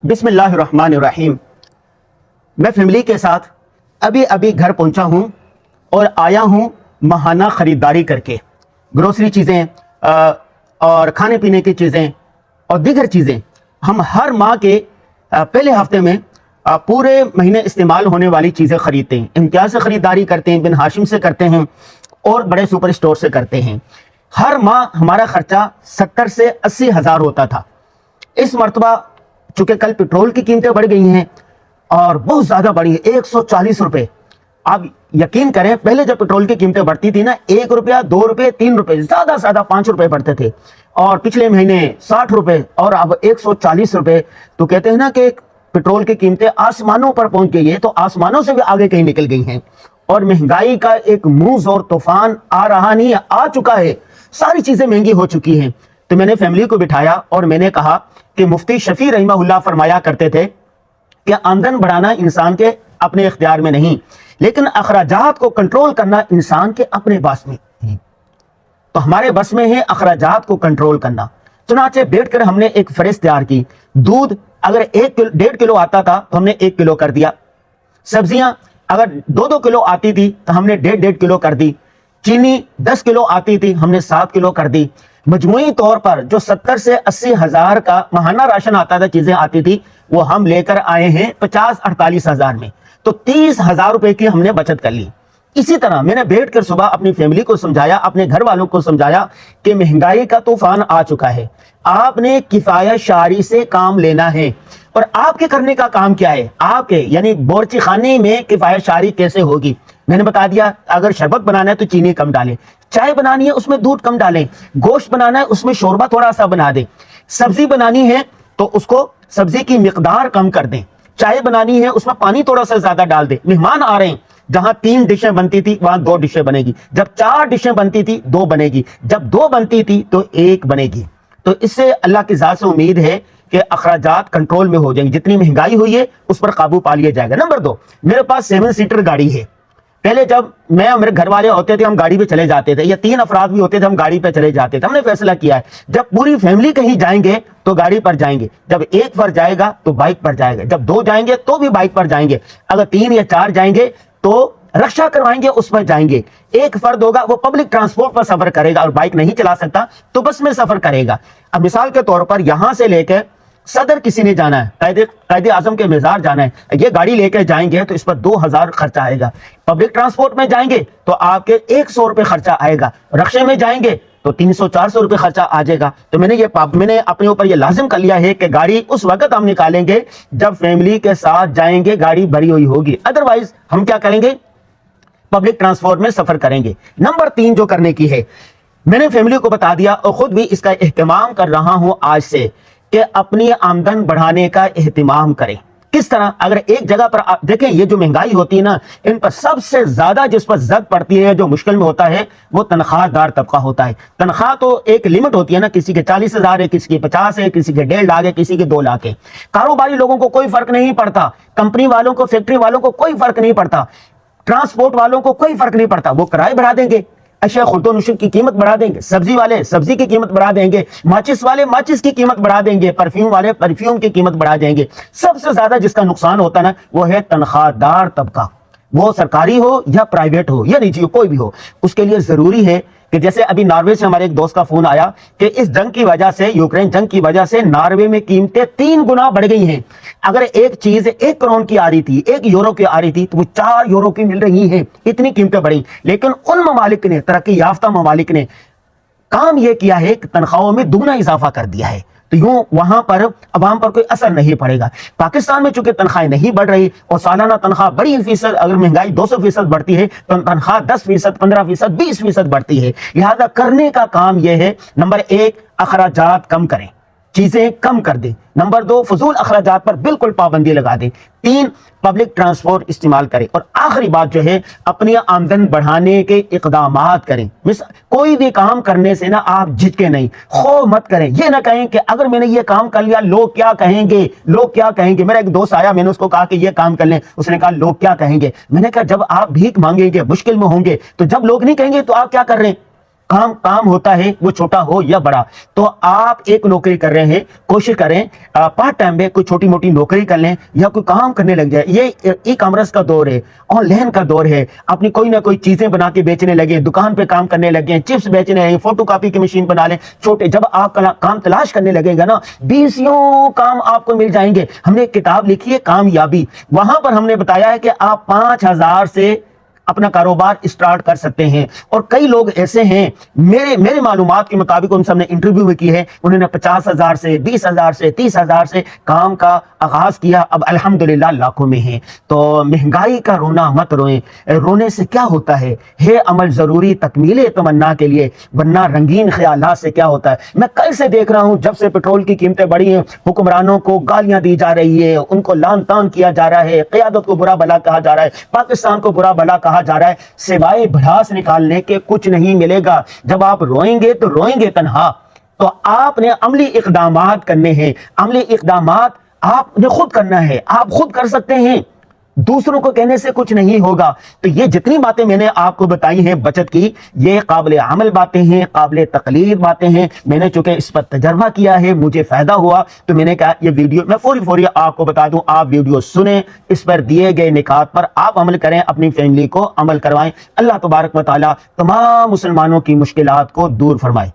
بسم اللہ الرحمن الرحیم۔ میں فیملی کے ساتھ ابھی گھر پہنچا ہوں اور آیا ہوں ماہانہ خریداری کر کے گروسری چیزیں اور کھانے پینے کی چیزیں اور دیگر چیزیں ہم ہر ماہ کے پہلے ہفتے میں پورے مہینے استعمال ہونے والی چیزیں خریدتے ہیں۔ امتیاز سے خریداری کرتے ہیں، بن ہاشم سے کرتے ہیں اور بڑے سپر اسٹور سے کرتے ہیں۔ ہر ماہ ہمارا خرچہ 70 سے 80 ہزار ہوتا تھا۔ اس مرتبہ چونکہ کل پیٹرول کی قیمتیں بڑھ گئی ہیں اور بہت زیادہ بڑھی ہے، 140 روپے۔ آپ یقین کریں، پہلے جب پیٹرول کی قیمتیں بڑھتی تھی نا، 1 روپیہ 2 روپے 3 روپے، زیادہ 5 روپے بڑھتے تھے، اور پچھلے مہینے 60 روپے اور اب 140 روپے۔ تو کہتے ہیں نا کہ پیٹرول کی قیمتیں آسمانوں پر پہنچ گئی ہے، تو آسمانوں سے بھی آگے کہیں نکل گئی ہیں، اور مہنگائی کا ایک موز اور طوفان آ رہا نہیں، آ چکا ہے۔ ساری چیزیں مہنگی ہو چکی ہیں۔ تو میں نے فیملی کو بٹھایا اور میں نے کہا کہ مفتی شفیع رحمہ اللہ فرمایا کرتے تھے کہ آمدن بڑھانا انسان کے اپنے اختیار میں نہیں، لیکن اخراجات کو کنٹرول کرنا انسان کے اپنے بس میں ہے۔ تو ہمارے بس میں ہے اخراجات کو کنٹرول کرنا۔ چنانچہ بیٹھ کر ہم نے ایک فہرست تیار کی۔ دودھ اگر 1.5 کلو آتا تھا تو ہم نے 1 کلو کر دیا۔ سبزیاں اگر 2 کلو آتی تھی تو ہم نے 1.5 کلو کر دی۔ چینی 10 کلو آتی تھی، ہم نے 7 کلو کر دی۔ مجموعی طور پر جو 70 سے 80 ہزار کا ماہانہ راشن آتا تھا، چیزیں آتی تھی، وہ ہم لے کر آئے ہیں 50-48 ہزار میں۔ تو 30 ہزار روپے کی ہم نے بچت کر لی۔ اسی طرح میں نے بیٹھ کر صبح اپنی فیملی کو سمجھایا، اپنے گھر والوں کو سمجھایا کہ مہنگائی کا طوفان آ چکا ہے، آپ نے کفایت شعاری سے کام لینا ہے۔ اور آپ کے کرنے کا کام کیا ہے؟ آپ کے یعنی بورچی خانے میں کفایت شعاری کیسے ہوگی؟ میں نے بتا دیا، اگر شربت بنانا ہے تو چینی کم ڈالیں، چائے بنانی ہے اس میں دودھ کم ڈالیں، گوشت بنانا ہے اس میں شوربہ تھوڑا سا بنا دیں، سبزی بنانی ہے تو اس کو سبزی کی مقدار کم کر دیں، چائے بنانی ہے اس میں پانی تھوڑا سا زیادہ ڈال دیں۔ مہمان آ رہے ہیں، جہاں 3 ڈشیں بنتی تھی وہاں 2 ڈشیں بنے گی، جب 4 ڈشیں بنتی تھی 2 بنے گی، جب 2 بنتی تھی تو 1 بنے گی۔ تو اس سے اللہ کی ذات سے امید ہے کہ اخراجات کنٹرول میں ہو جائیں گے۔ جتنی مہنگائی ہوئی ہے اس پر قابو پا لیا جائے گا۔ نمبر 2، میرے پاس 7 سیٹر گاڑی ہے۔ پہلے جب میں اور میرے گھر والے ہوتے تھے ہم گاڑی پہ چلے جاتے تھے، یا 3 افراد بھی ہوتے تھے ہم گاڑی پہ چلے جاتے تھے۔ ہم نے فیصلہ کیا ہے جب پوری فیملی کہیں جائیں گے تو گاڑی پر جائیں گے، جب 1 فرد جائے گا تو بائک پر جائے گا، جب 2 جائیں گے تو بھی بائک پر جائیں گے، اگر 3 یا 4 جائیں گے تو رکشہ کروائیں گے اس پر جائیں گے۔ 1 فرد ہوگا وہ پبلک ٹرانسپورٹ پر سفر کرے گا، اور بائک نہیں چلا سکتا تو بس میں سفر کرے گا۔ اب مثال کے طور پر یہاں سے لے کے صدر کسی نے جانا ہے، قائد اعظم کے مزار جانا ہے، یہ گاڑی لے کے جائیں گے تو اس پر 2000 خرچہ آئے گا۔ پبلک ٹرانسپورٹ میں جائیں گے تو آپ کے 100 روپے خرچہ آئے گا، رکشے میں جائیں گے تو 300-400 روپے خرچہ آ جائے گا۔ تو میں نے اپنے اوپر یہ لازم کر لیا ہے کہ گاڑی اس وقت ہم نکالیں گے جب فیملی کے ساتھ جائیں گے، گاڑی بھری ہوئی ہوگی، ادروائز ہم کیا کریں گے؟ پبلک ٹرانسپورٹ میں سفر کریں گے۔ نمبر 3 جو کرنے کی ہے، میں نے فیملی کو بتا دیا اور خود بھی اس کا اہتمام کر رہا ہوں آج سے، کہ اپنی آمدن بڑھانے کا اہتمام کریں۔ کس طرح؟ اگر ایک جگہ پر آپ دیکھیں، یہ جو مہنگائی ہوتی ہے نا، ان پر سب سے زیادہ جس پر زد پڑتی ہے، جو مشکل میں ہوتا ہے، وہ تنخواہ دار طبقہ ہوتا ہے۔ تنخواہ تو ایک لمٹ ہوتی ہے نا، کسی کے 40 ہزار ہے، کسی کے 50 ہے، کسی کے 1.5 لاکھ ہے، کسی کے 2 لاکھ ہے۔ کاروباری لوگوں کو کوئی فرق نہیں پڑتا، کمپنی والوں کو، فیکٹری والوں کو کوئی فرق نہیں پڑتا، ٹرانسپورٹ والوں کو کوئی فرق نہیں پڑتا، وہ کرائے بڑھا دیں گے، اشیاء خرد و نشر کی قیمت بڑھا دیں گے، سبزی والے سبزی کی قیمت بڑھا دیں گے، ماچس والے ماچس کی قیمت بڑھا دیں گے، پرفیوم والے پرفیوم کی قیمت بڑھا دیں گے۔ سب سے زیادہ جس کا نقصان ہوتا ہے نا، وہ ہے تنخواہ دار طبقہ، وہ سرکاری ہو یا پرائیویٹ ہو یا نجی ہو، کوئی بھی ہو۔ اس کے لیے ضروری ہے کہ جیسے ابھی ناروے سے ہمارے ایک دوست کا فون آیا کہ اس جنگ کی وجہ سے، یوکرین جنگ کی وجہ سے ناروے میں قیمتیں 3 گنا بڑھ گئی ہیں۔ اگر ایک چیز 1 کروڑ کی آ رہی تھی، 1 یورو کی آ رہی تھی، تو وہ 4 یورو کی مل رہی ہیں، اتنی قیمتیں بڑھی۔ لیکن ان ممالک نے، ترقی یافتہ ممالک نے کام یہ کیا ہے کہ تنخواہوں میں دگنا اضافہ کر دیا ہے، تو یوں وہاں پر عوام پر کوئی اثر نہیں پڑے گا۔ پاکستان میں چونکہ تنخواہیں نہیں بڑھ رہی اور سالانہ تنخواہ بڑی فیصد، اگر مہنگائی 200% بڑھتی ہے تو تنخواہ 10%، 15%، 20% بڑھتی ہے۔ لہذا کرنے کا کام یہ ہے، نمبر 1 اخراجات کم کریں، چیزیں کم کر دیں۔ نمبر 2 فضول اخراجات پر بالکل پابندی لگا دیں۔ 3 پبلک ٹرانسپورٹ استعمال کریں۔ اور آخری بات جو ہے، اپنی آمدن بڑھانے کے اقدامات کریں۔ کوئی بھی کام کرنے سے نا آپ جھجکے نہیں، خوف مت کریں، یہ نہ کہیں کہ اگر میں نے یہ کام کر لیا لوگ کیا کہیں گے، لوگ کیا کہیں گے۔ میرا ایک دوست آیا، میں نے اس کو کہا کہ یہ کام کر لیں، اس نے کہا لوگ کیا کہیں گے۔ میں نے کہا جب آپ بھیک مانگیں گے، مشکل میں ہوں گے، تو جب لوگ نہیں کہیں گے تو آپ کیا کر رہے ہیں؟ کام ہوتا ہے وہ چھوٹا ہو یا بڑا، تو آپ ایک نوکری کر رہے ہیں، کوشش کریں پارٹ ٹائم میں کوئی چھوٹی موٹی نوکری کر لیں یا کوئی کام کرنے لگ جائے۔ یہ ای کامرس کا دور ہے، آن لائن کا دور ہے، اپنی کوئی نہ کوئی چیزیں بنا کے بیچنے لگے، دکان پہ کام کرنے لگے، چپس بیچنے لگے، فوٹو کاپی کی مشین بنا لیں چھوٹے۔ جب آپ کام تلاش کرنے لگے گا نا، 20 کام آپ کو مل جائیں گے۔ ہم نے ایک کتاب لکھی ہے کامیابی، وہاں پر ہم نے بتایا ہے کہ آپ 5,000 سے اپنا کاروبار اسٹارٹ کر سکتے ہیں۔ اور کئی لوگ ایسے ہیں، میرے معلومات کے مطابق ان سب نے انٹرویو بھی کی ہے، انہوں نے 50,000 سے 20,000 سے 30,000 سے کام کا آغاز کیا، اب الحمدللہ لاکھوں میں ہیں۔ تو مہنگائی کا رونا مت روئیں، رونے سے کیا ہوتا ہے عمل ضروری تکمیل تمنا کے لیے، ورنہ رنگین خیالات سے کیا ہوتا ہے۔ میں کل سے دیکھ رہا ہوں، جب سے پیٹرول کی قیمتیں بڑھی ہیں، حکمرانوں کو گالیاں دی جا رہی ہے، ان کو لعن طعن کیا جا رہا ہے، قیادت کو برا بھلا کہا جا رہا ہے، پاکستان کو برا بھلا کہا جا رہا ہے، سوائے بھڑاس نکالنے کے کچھ نہیں ملے گا۔ جب آپ روئیں گے تو روئیں گے تنہا۔ تو آپ نے عملی اقدامات کرنے ہیں، عملی اقدامات آپ نے خود کرنا ہے، آپ خود کر سکتے ہیں، دوسروں کو کہنے سے کچھ نہیں ہوگا۔ تو یہ جتنی باتیں میں نے آپ کو بتائی ہیں بچت کی، یہ قابل عمل باتیں ہیں، قابل تقلید باتیں ہیں۔ میں نے چونکہ اس پر تجربہ کیا ہے، مجھے فائدہ ہوا، تو میں نے کہا یہ ویڈیو میں فوری آپ کو بتا دوں۔ آپ ویڈیو سنیں، اس پر دیے گئے نکات پر آپ عمل کریں، اپنی فیملی کو عمل کروائیں۔ اللہ تبارک و تعالی تمام مسلمانوں کی مشکلات کو دور فرمائے۔